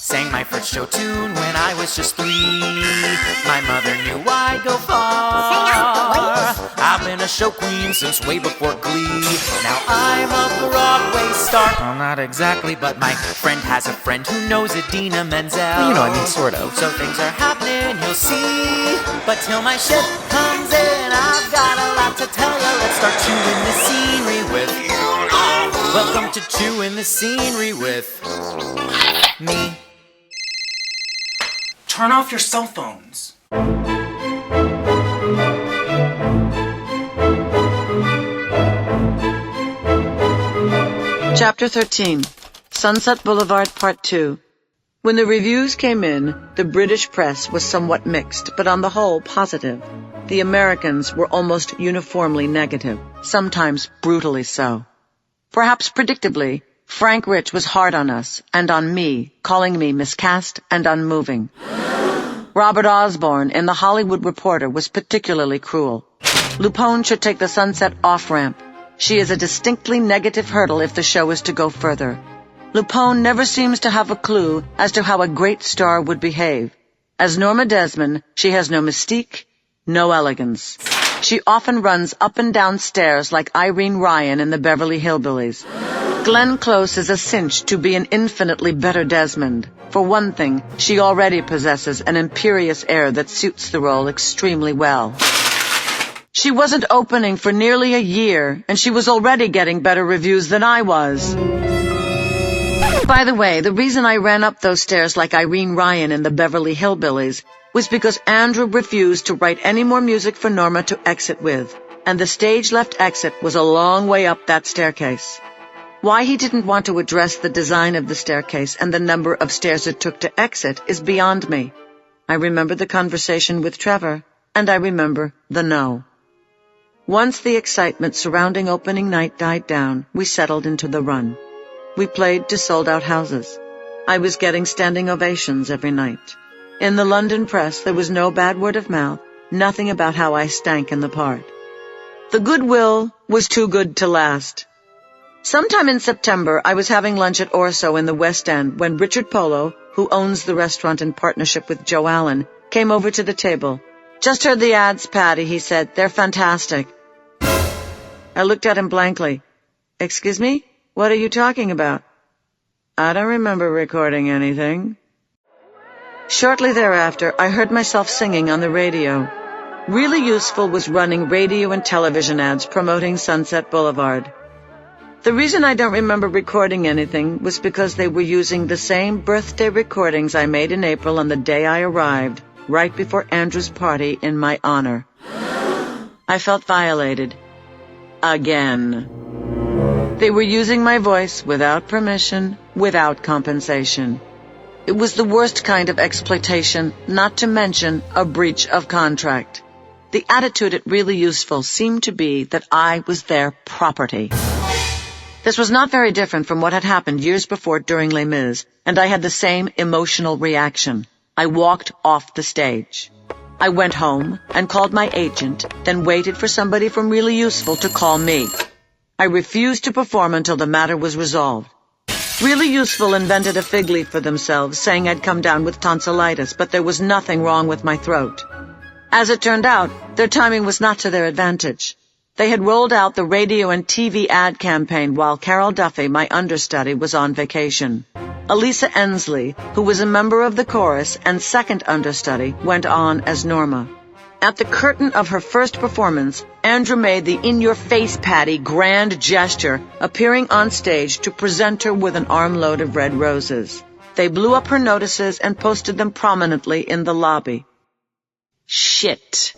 Sang my first show tune when I was just 3. My mother knew I'd go far. I've been a show queen since way before Glee. Now I'm a Broadway star. Well, not exactly, but my friend has a friend who knows Idina Menzel. Well, you know, I mean, sort of. So things are happening, you'll see. But till my ship comes in, I've got a lot to tell you. Let's start chewing the scenery with... Welcome to Chewing the Scenery with... me. Turn off your cell phones. Chapter 13. Sunset Boulevard Part 2. When the reviews came in, the British press was somewhat mixed, but on the whole positive. The Americans were almost uniformly negative, sometimes brutally so. Perhaps predictably, Frank Rich was hard on us, and on me, calling me miscast and unmoving. Robert Osborne in The Hollywood Reporter was particularly cruel. LuPone should take the Sunset off-ramp. She is a distinctly negative hurdle if the show is to go further. LuPone never seems to have a clue as to how a great star would behave. As Norma Desmond, she has no mystique, no elegance. She often runs up and down stairs like Irene Ryan in the Beverly Hillbillies. Glenn Close is a cinch to be an infinitely better Desmond. For one thing, she already possesses an imperious air that suits the role extremely well. She wasn't opening for nearly a year, and she was already getting better reviews than I was. By the way, the reason I ran up those stairs like Irene Ryan in the Beverly Hillbillies was because Andrew refused to write any more music for Norma to exit with, and the stage-left exit was a long way up that staircase. Why he didn't want to address the design of the staircase and the number of stairs it took to exit is beyond me. I remember the conversation with Trevor, and I remember the no. Once the excitement surrounding opening night died down, we settled into the run. We played to sold-out houses. I was getting standing ovations every night. In the London press, there was no bad word of mouth, nothing about how I stank in the part. The goodwill was too good to last. Sometime in September, I was having lunch at Orso in the West End when Richard Polo, who owns the restaurant in partnership with Joe Allen, came over to the table. "Just heard the ads, Patti," he said. "They're fantastic." I looked at him blankly. "Excuse me? What are you talking about?" "I don't remember recording anything." Shortly thereafter, I heard myself singing on the radio. Really Useful was running radio and television ads promoting Sunset Boulevard. The reason I don't remember recording anything was because they were using the same birthday recordings I made in April on the day I arrived, right before Andrew's party in my honor. I felt violated. Again. They were using my voice without permission, without compensation. It was the worst kind of exploitation, not to mention a breach of contract. The attitude at Really Useful seemed to be that I was their property. This was not very different from what had happened years before during Les Mis, and I had the same emotional reaction. I walked off the stage. I went home and called my agent, then waited for somebody from Really Useful to call me. I refused to perform until the matter was resolved. Really Useful invented a fig leaf for themselves, saying I'd come down with tonsillitis, but there was nothing wrong with my throat. As it turned out, their timing was not to their advantage. They had rolled out the radio and TV ad campaign while Carol Duffy, my understudy, was on vacation. Elisa Ensley, who was a member of the chorus and second understudy, went on as Norma. At the curtain of her first performance, Andrew made the in-your-face Patti grand gesture, appearing on stage to present her with an armload of red roses. They blew up her notices and posted them prominently in the lobby. Shit.